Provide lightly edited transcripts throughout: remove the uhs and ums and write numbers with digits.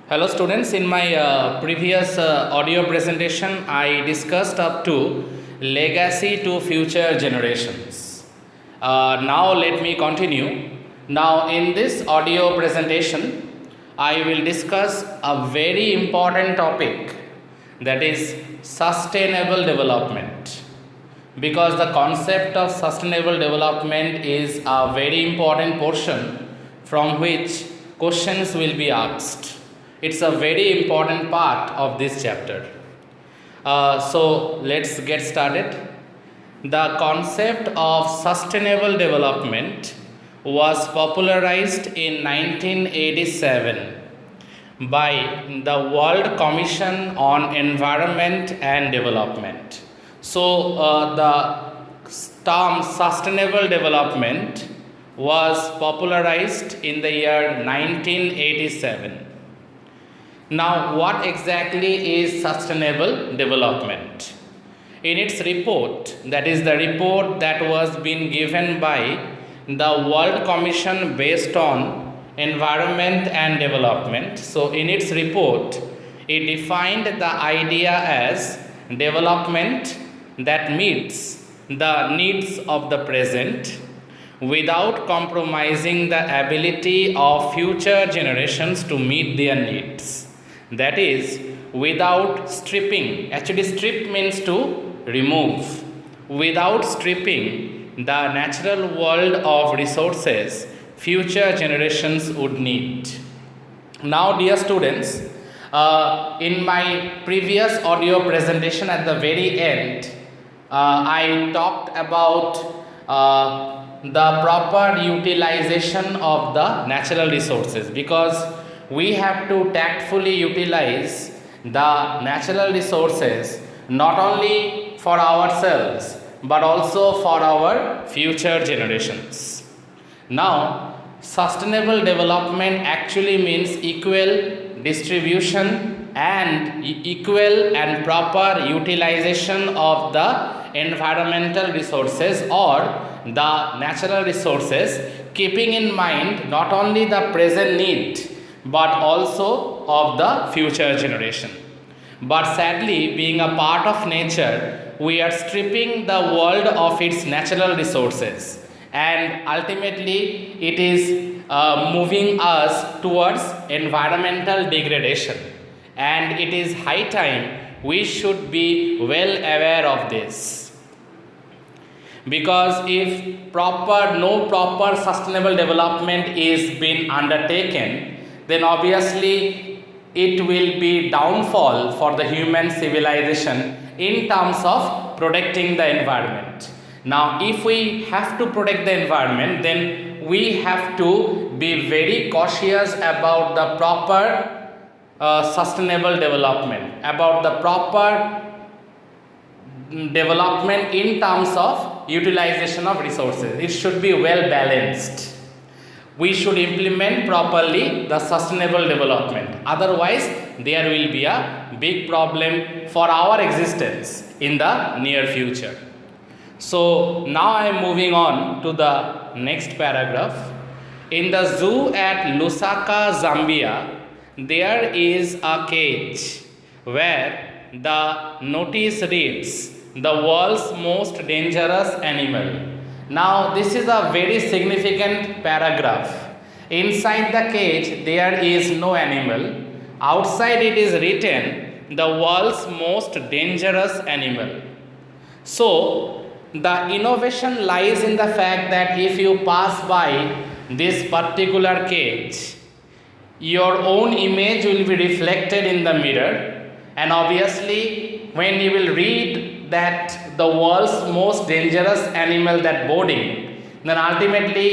Hello students, in my previous audio presentation I discussed up to legacy to future generations. Now let me continue. Now in this audio presentation I will discuss a very important topic, that is sustainable development, because the concept of sustainable development is a very important portion from which questions will be asked. It's a very important part of this chapter. So let's get started. The concept of sustainable development was popularized in 1987 by the World Commission on Environment and Development. So the term sustainable development was popularized in the year 1987. Now, what exactly is sustainable development? In its report, that is the report that was being given by the World Commission based on environment and development. So, in its report, it defined the idea as development that meets the needs of the present without compromising the ability of future generations to meet their needs. That is, without stripping. Actually, strip means to remove. Without stripping the natural world of resources future generations would need. Now, dear students, in my previous audio presentation at the very end, I talked about the proper utilization of the natural resources, because we have to tactfully utilize the natural resources not only for ourselves but also for our future generations. Now, sustainable development actually means equal distribution and equal and proper utilization of the environmental resources or the natural resources, keeping in mind not only the present need but also of the future generation. But sadly, being a part of nature, we are stripping the world of its natural resources, and ultimately it is moving us towards environmental degradation, and it is high time we should be well aware of this. Because if no proper sustainable development is being undertaken, then obviously it will be downfall for the human civilization in terms of protecting the environment. Now, if we have to protect the environment, then we have to be very cautious about the proper sustainable development, about the proper development in terms of utilization of resources. It should be well balanced. We should implement properly the sustainable development. Otherwise, there will be a big problem for our existence in the near future. So, now I am moving on to the next paragraph. In the zoo at Lusaka, Zambia, there is a cage where the notice reads, "The world's most dangerous animal." Now, this is a very significant paragraph. Inside the cage, there is no animal. Outside, it is written, "The world's most dangerous animal." So, the innovation lies in the fact that if you pass by this particular cage, your own image will be reflected in the mirror, and obviously, when you will read that the world's most dangerous animal, that boarding, then ultimately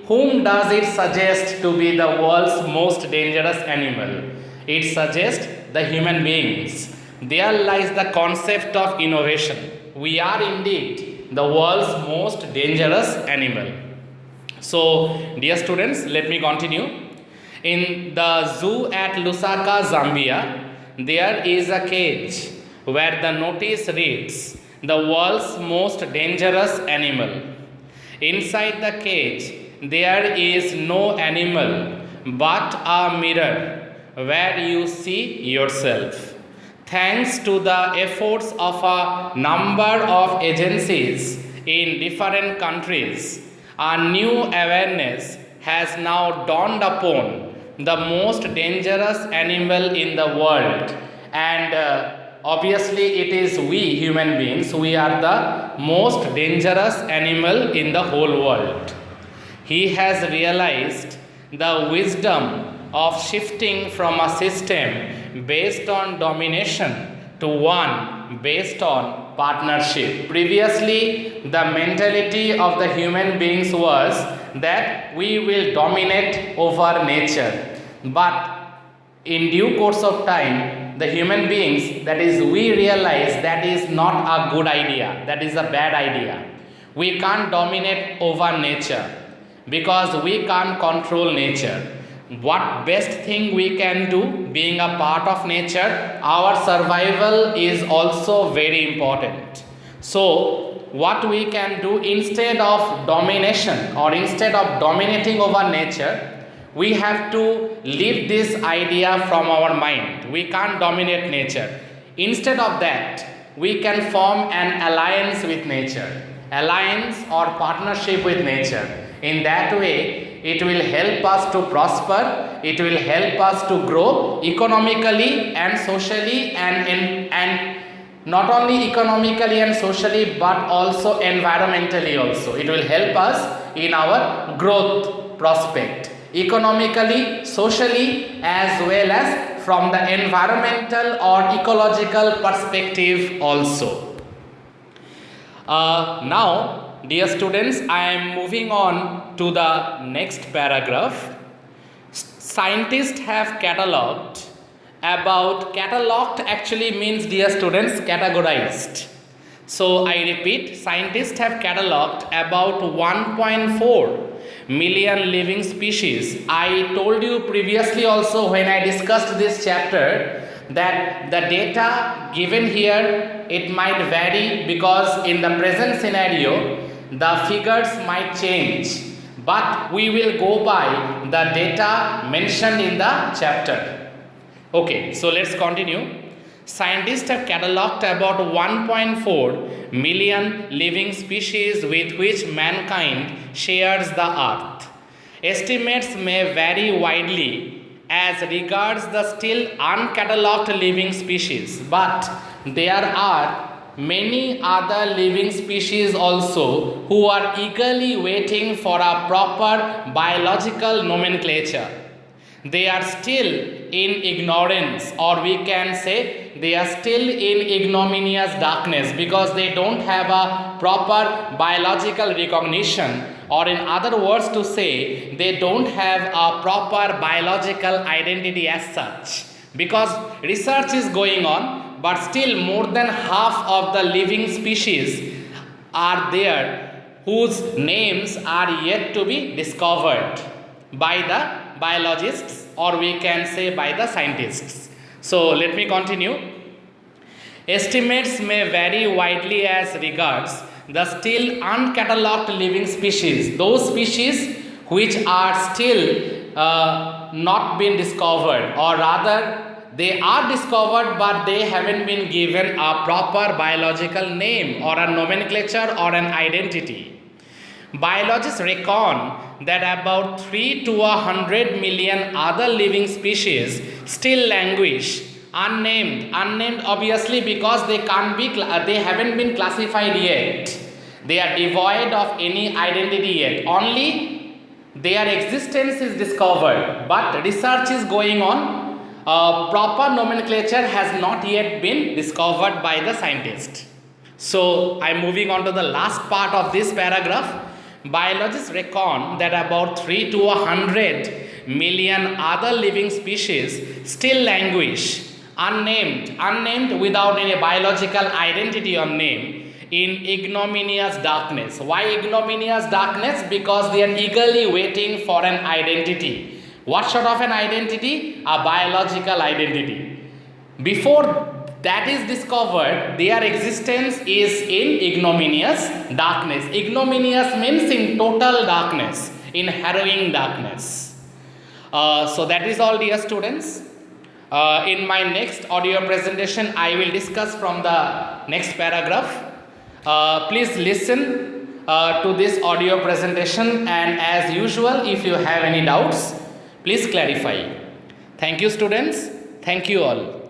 whom does it suggest to be the world's most dangerous animal? It suggests the human beings. There lies the concept of innovation. We are indeed the world's most dangerous animal. So, dear students, let me continue. In the zoo at Lusaka, Zambia, there is a cage where the notice reads, "The world's most dangerous animal." Inside the cage, there is no animal but a mirror where you see yourself. Thanks to the efforts of a number of agencies in different countries, a new awareness has now dawned upon the most dangerous animal in the world, and obviously it is we human beings, we are the most dangerous animal in the whole world. He has realized the wisdom of shifting from a system based on domination to one based on partnership. Previously, the mentality of the human beings was that we will dominate over nature. But in due course of time, the human beings, that is, we realize that is not a good idea, that is a bad idea. We can't dominate over nature because we can't control nature. What best thing we can do, being a part of nature, our survival is also very important. So what we can do, instead of domination or instead of dominating over nature, we have to leave this idea from our mind. We can't dominate nature. Instead of that, we can form an alliance with nature, alliance or partnership with nature. In that way, it will help us to prosper, it will help us to grow economically and socially, and not only economically and socially but also environmentally also. It will help us in our growth prospect, economically, socially, as well as from the environmental or ecological perspective also. Now, dear students, I am moving on to the next paragraph. Scientists have catalogued actually means, dear students, categorized. So I repeat, scientists have catalogued about 1.4 million living species. I told you previously also when I discussed this chapter that the data given here, it might vary because in the present scenario the figures might change, but we will go by the data mentioned in the chapter. Okay, so let's continue. Scientists have catalogued about 1.4 million living species with which mankind shares the earth. Estimates may vary widely as regards the still uncatalogued living species, but there are many other living species also who are eagerly waiting for a proper biological nomenclature. They are still in ignorance, or we can say they are still in ignominious darkness because they don't have a proper biological recognition, or in other words to say, they don't have a proper biological identity as such, because research is going on, but still more than half of the living species are there whose names are yet to be discovered by the biologists, or we can say by the scientists. So let me continue. Estimates may vary widely as regards the still uncatalogued living species, those species which are still not been discovered, or rather they are discovered but they haven't been given a proper biological name or a nomenclature or an identity. Biologists reckon that about 3 to 100 million other living species still languish unnamed obviously because they haven't been classified yet. They are devoid of any identity yet, only their existence is discovered, but research is going on. Proper nomenclature has not yet been discovered by the scientist. So I am moving on to the last part of this paragraph. Biologists reckon that about 3 to 100 million other living species still languish unnamed without any biological identity or name in ignominious darkness. Why ignominious darkness? Because they are eagerly waiting for an identity. What sort of an identity? A biological identity. Before that is discovered, their existence is in ignominious darkness. Ignominious means in total darkness, in harrowing darkness. So that is all, dear students. In my next audio presentation, I will discuss from the next paragraph. Please listen to this audio presentation, and as usual, if you have any doubts, please clarify. Thank you, students. Thank you all.